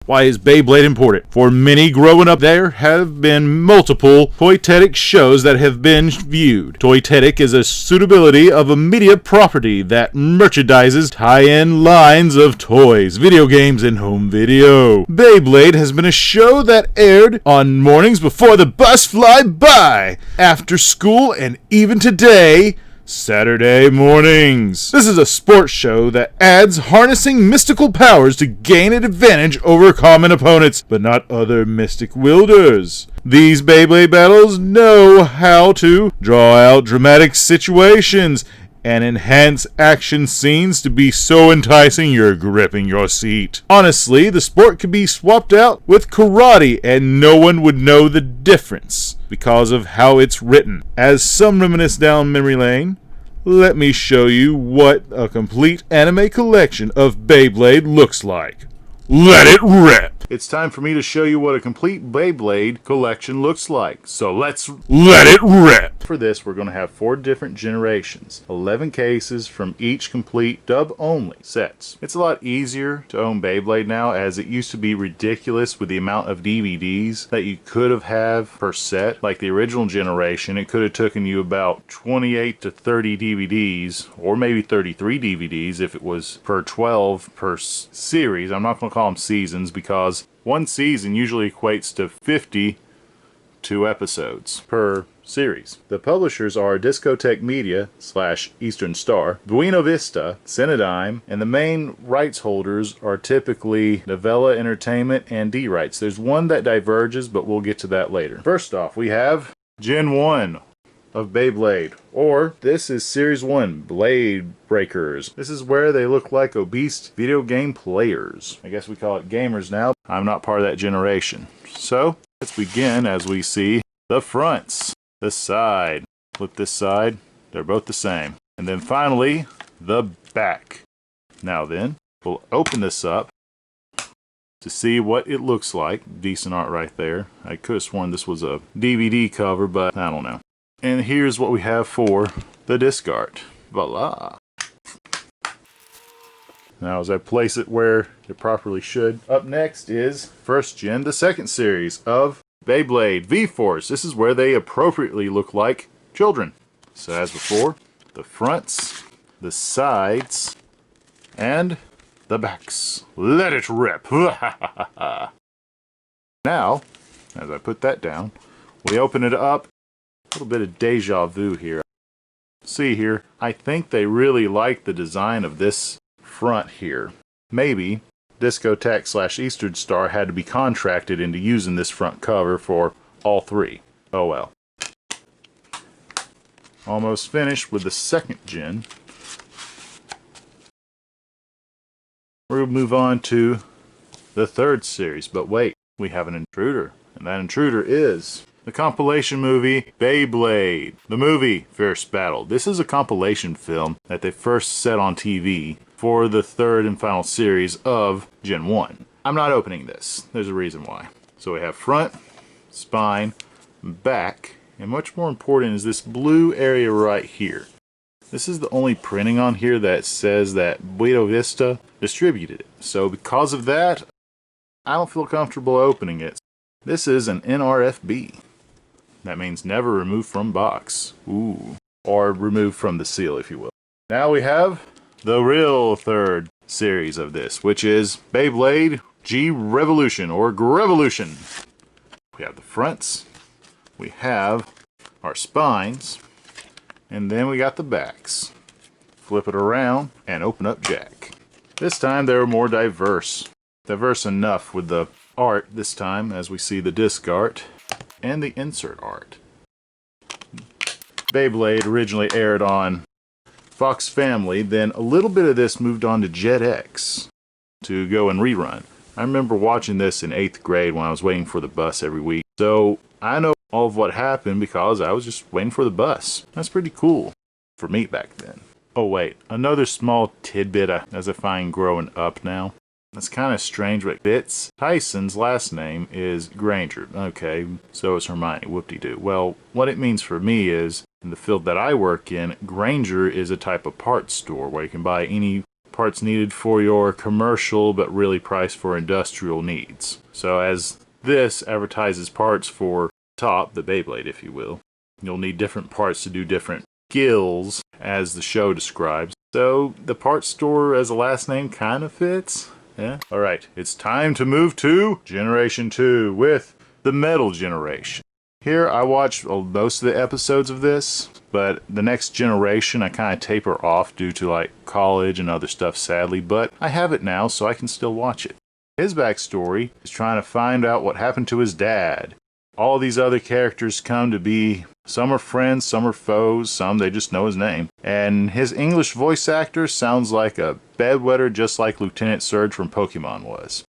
Why is Beyblade important? For many growing up, there have been multiple toyetic shows that have been viewed. Toyetic is a suitability of a media property that merchandises tie-in lines of toys, video games, and home video. Beyblade has been a show that aired on mornings before the bus fly by, after school, and even today, Saturday mornings. This is a sports show that adds harnessing mystical powers to gain an advantage over common opponents, but not other mystic wielders. These Beyblade battles know how to draw out dramatic situations and enhance action scenes to be so enticing you're gripping your seat. Honestly, the sport could be swapped out with karate and no one would know the difference because of how it's written. As some reminisce down memory lane, let me show you what a complete anime collection of Beyblade looks like. Let it rip! It's time for me to show you what a complete Beyblade collection looks like. So let's let it rip! For this, we're going to have 4 different generations, 11 cases from each complete dub-only sets. It's a lot easier to own Beyblade now, as it used to be ridiculous with the amount of DVDs that you could have per set. Like the original generation, it could have taken you about 28 to 30 DVDs, or maybe 33 DVDs if it was per 12 per series. I'm not going to call them seasons because one season usually equates to 52 episodes per series. The publishers are Discotek Media / Eastern Star, Buena Vista, Cinedigm, and the main rights holders are typically Novella Entertainment and D-Rights. There's one that diverges, but we'll get to that later. First off, we have Gen 1 of Beyblade, or this is Series 1, Blade Breakers. This is where they look like obese video game players. I guess we call it gamers now. I'm not part of that generation. So, let's begin as we see the fronts, the side. Flip this side, they're both the same. And then finally, the back. Now then, we'll open this up to see what it looks like. Decent art right there. I could have sworn this was a DVD cover, but I don't know. And here's what we have for the disc art. Voila! Now as I place it where it properly should, up next is first gen, the second series of Beyblade V-Force. This is where they appropriately look like children. So as before, the fronts, the sides, and the backs. Let it rip! Now, as I put that down, we open it up. A little bit of deja vu here. See here, I think they really like the design of this front here. Maybe Discotek / Eastern Star had to be contracted into using this front cover for all 3. Oh well. Almost finished with the second gen. We'll move on to the third series, but wait, we have an intruder, and that intruder is the compilation movie Beyblade, the movie Fierce Battle. This is a compilation film that they first set on TV for the third and final series of Gen 1. I'm not opening this. There's a reason why. So we have front, spine, back, and much more important is this blue area right here. This is the only printing on here that says that Buena Vista distributed it. So because of that, I don't feel comfortable opening it. This is an NRFB. That means never removed from box. Ooh. Or removed from the seal, if you will. Now we have the real third series of this, which is Beyblade G-Revolution, or Grevolution. We have the fronts, we have our spines, and then we got the backs. Flip it around and open up Jack. This time they were more diverse. Diverse enough with the art this time, as we see the disc art and the insert art. Beyblade originally aired on Fox Family, then a little bit of this moved on to JetX to go and rerun. I remember watching this in 8th grade when I was waiting for the bus every week. So I know all of what happened because I was just waiting for the bus. That's pretty cool for me back then. Oh wait, another small tidbit as I find growing up now. That's kind of strange, but Fitz Tyson's last name is Granger. Okay, so is Hermione. Whoop-de-doo. Well, what it means for me is, in the field that I work in, Granger is a type of parts store where you can buy any parts needed for your commercial but really priced for industrial needs. So as this advertises parts for top, the Beyblade if you will, you'll need different parts to do different skills as the show describes. So the parts store as a last name kind of fits. Yeah. Alright, it's time to move to Generation 2 with the Metal Generation. Here I watched most of the episodes of this, but the next generation I kind of taper off due to like college and other stuff sadly, but I have it now so I can still watch it. His backstory is trying to find out what happened to his dad. All these other characters come to be, some are friends, some are foes, some they just know his name. And his English voice actor sounds like a bedwetter just like Lieutenant Surge from Pokemon was.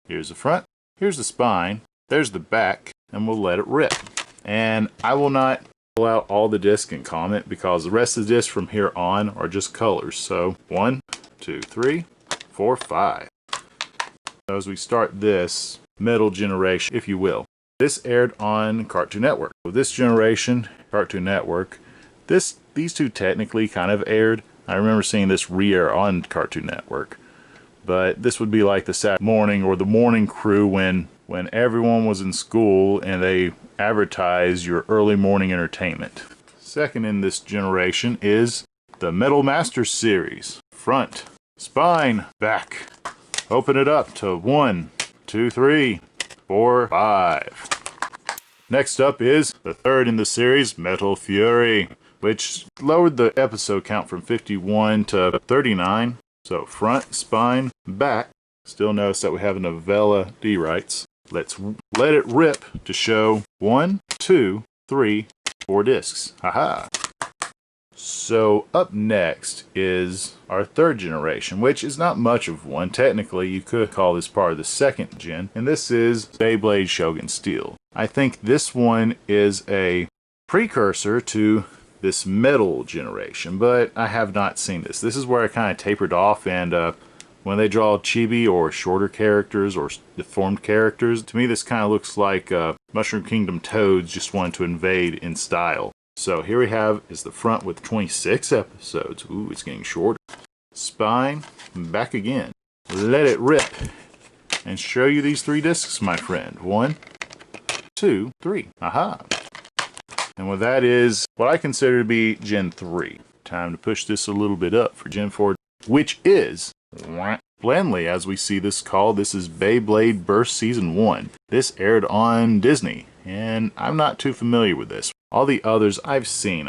Here's the front, here's the spine, there's the back, and we'll let it rip. And I will not pull out all the discs and comment because the rest of the discs from here on are just colors. So 1, 2, 3, 4, 5. So as we start this Metal Generation, if you will, this aired on Cartoon Network. So this generation, Cartoon Network, these two technically kind of aired. I remember seeing this re-air on Cartoon Network. But this would be like the Saturday morning or the morning crew when everyone was in school and they advertise your early morning entertainment. Second in this generation is the Metal Master series. Front, spine, back. Open it up to 1, 2, 3, 4, 5. Next up is the third in the series, Metal Fury, which lowered the episode count from 51 to 39. So front, spine, back. Still notice that we have a novella D-Rights. Let's let it rip to show 1, 2, 3, 4 discs. Haha. So up next is our third generation, which is not much of one. Technically, you could call this part of the second gen, and this is Beyblade Shogun Steel. I think this one is a precursor to this Metal Generation, but I have not seen this. This is where I kind of tapered off, and when they draw chibi or shorter characters or deformed characters, to me this kind of looks like Mushroom Kingdom Toads just wanted to invade in style. So here we have is the front with 26 episodes. Ooh, it's getting shorter. Spine, back again. Let it rip and show you these 3 discs, my friend. 1, 2, 3. Aha. And what that is what I consider to be Gen 3. Time to push this a little bit up for Gen 4, which is Blandly, as we see this called. This is Beyblade Burst Season 1. This aired on Disney, and I'm not too familiar with this. All the others I've seen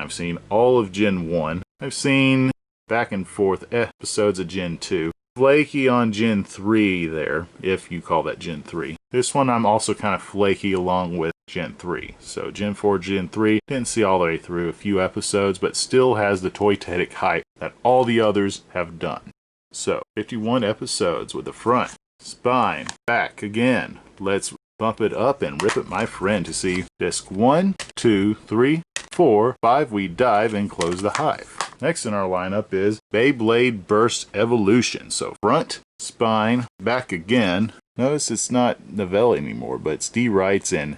all of Gen 1. I've seen back and forth episodes of Gen 2. Flaky on Gen 3 there, if you call that Gen 3. This one I'm also kind of flaky along with Gen 3. So Gen 4, Gen 3, didn't see all the way through a few episodes, but still has the toyetic hype that all the others have done. So 51 episodes with the front, spine, back again. Let's bump it up and rip it, my friend, to see disc 1, 2, 3, 4, 5. We dive and close the hive. Next in our lineup is Beyblade Burst Evolution. So front, spine, back again. Notice it's not novella anymore, but it's D-Rights and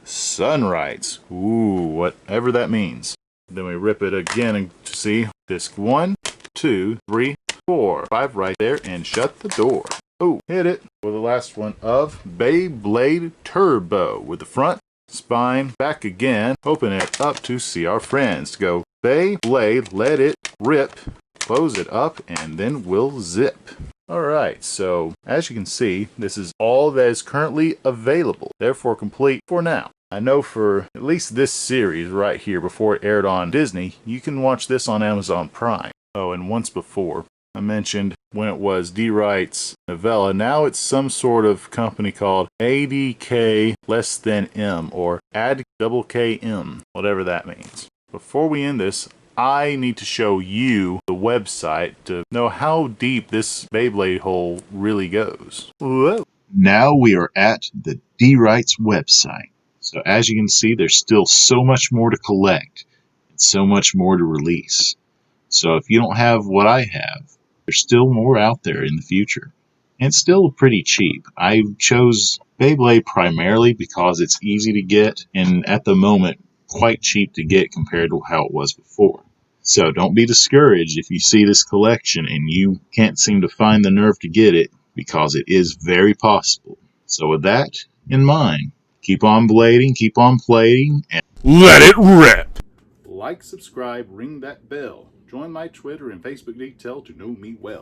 Sunrights. Ooh, whatever that means. Then we rip it again to see disc 1, 2, 3, 4, 5 right there, and shut the door. Oh, hit it for the last one of Beyblade Turbo with the front, spine, back again. Open it up to see our friends. Go Beyblade, let it rip, close it up, and then we'll zip. Alright, so as you can see, this is all that is currently available, therefore complete for now. I know for at least this series right here before it aired on Disney, you can watch this on Amazon Prime. Oh, and once before, I mentioned when it was D-Rights novella, now it's some sort of company called ADK less than M or ADKM, whatever that means. Before we end this, I need to show you the website to know how deep this Beyblade hole really goes. Whoa. Now we are at the D-Rights website. So as you can see, there's still so much more to collect and so much more to release. So if you don't have what I have, there's still more out there in the future. And it's still pretty cheap. I chose Beyblade primarily because it's easy to get and at the moment quite cheap to get compared to how it was before. So don't be discouraged if you see this collection and you can't seem to find the nerve to get it, because it is very possible. So with that in mind, keep on blading, keep on playing, and let it rip! Like, subscribe, ring that bell. Join my Twitter and Facebook detail to know me well.